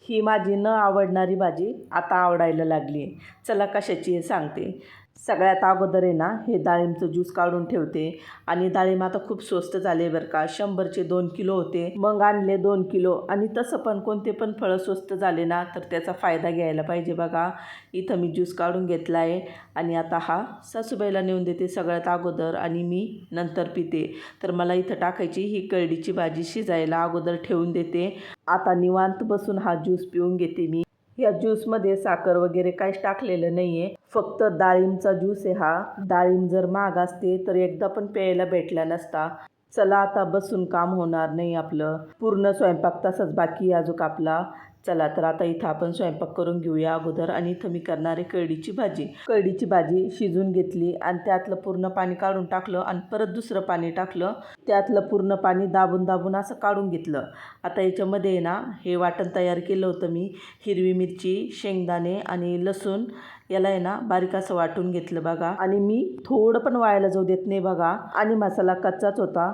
ही माझी न आवडणारी भाजी आता आवडायला लागली. चला कशाची आहे सांगते. सगळ्यात अगोदर आहे ना, हे डाळिंबचं ज्यूस काढून ठेवते. आणि डाळिंब आता खूप स्वस्त झाले बरं का. 100चे 2 किलो होते, मग आणले 2 किलो. आणि तसं पण कोणते पण फळं स्वस्त झाले ना तर त्याचा फायदा घ्यायला पाहिजे. बघा इथं मी ज्यूस काढून घेतला आहे आणि आता हा सासूबाईला नेऊन देते सगळ्यात अगोदर आणि मी नंतर पिते. तर मला इथं टाकायची ही करडीची भाजी शिजायला अगोदर ठेवून देते. आता निवांत बसून हा ज्यूस पिऊन घेते मी. या ज्यूसमध्ये साखर वगैरे काहीच टाकलेलं नाही आहे, फक्त डाळिंबचा ज्यूस आहे हा. डाळिंब जर महाग असते तर एकदा पण प्यायला भेटला नसता. चला आता बसून काम होणार नाही आपलं. पूर्ण स्वयंपाक तसाच बाकी अजून आपला. चला तर आता इथं आपण स्वयंपाक करून घेऊया अगोदर. आणि इथं मी करणार आहे करडीची भाजी. करडीची भाजी शिजून घेतली आणि त्यातलं पूर्ण पाणी काढून टाकलं आणि परत दुसरं पाणी टाकलं. त्यातलं पूर्ण पाणी दाबून दाबून असं काढून घेतलं. आता याच्यामध्ये आहे ना हे वाटण तयार केलं होतं मी. हिरवी मिरची, शेंगदाणे आणि लसूण याला आहे ना बारीक असं वाटून घेतलं बघा. आणि मी थोडं पण वाळायला जाऊ देत नाही बघा. आणि मसाला कच्चाच होता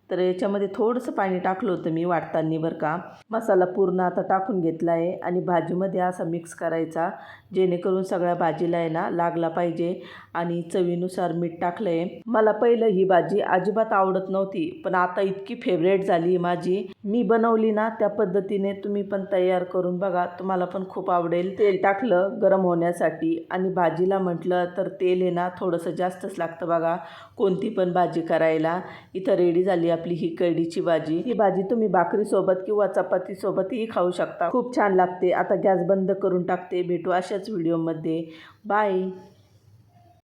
तर याच्यामध्ये थोडंसं पाणी टाकलं होतं मी वाटताना बरं का. मसाला पूर्ण आता टाकून घेतला आहे आणि भाजीमध्ये असा मिक्स करायचा जेणेकरून सगळ्या भाजीला आहे ना लागला पाहिजे. आणि चवीनुसार मीठ टाकलं आहे. मला पहिलं ही भाजी अजिबात आवडत नव्हती, पण आता इतकी फेवरेट झाली माझी. मी बनवली ना त्या पद्धतीने तुम्ही पण तयार करून बघा, तुम्हाला पण खूप आवडेल. तेल टाकलं गरम होण्यासाठी आणि भाजीला म्हटलं तर तेल आहे ना थोडंसं जास्तच लागतं बघा कोणती पण भाजी करायला. इथं रेडी झाली आपली ही करडीची भाजी. ही भाजी तुम्ही भाकरीसोबत किंवा चपातीसोबतही खाऊ शकता, खूप छान लागते. आता गॅस बंद करून टाकते. भेटू अशाच व्हिडिओमध्ये. बाय.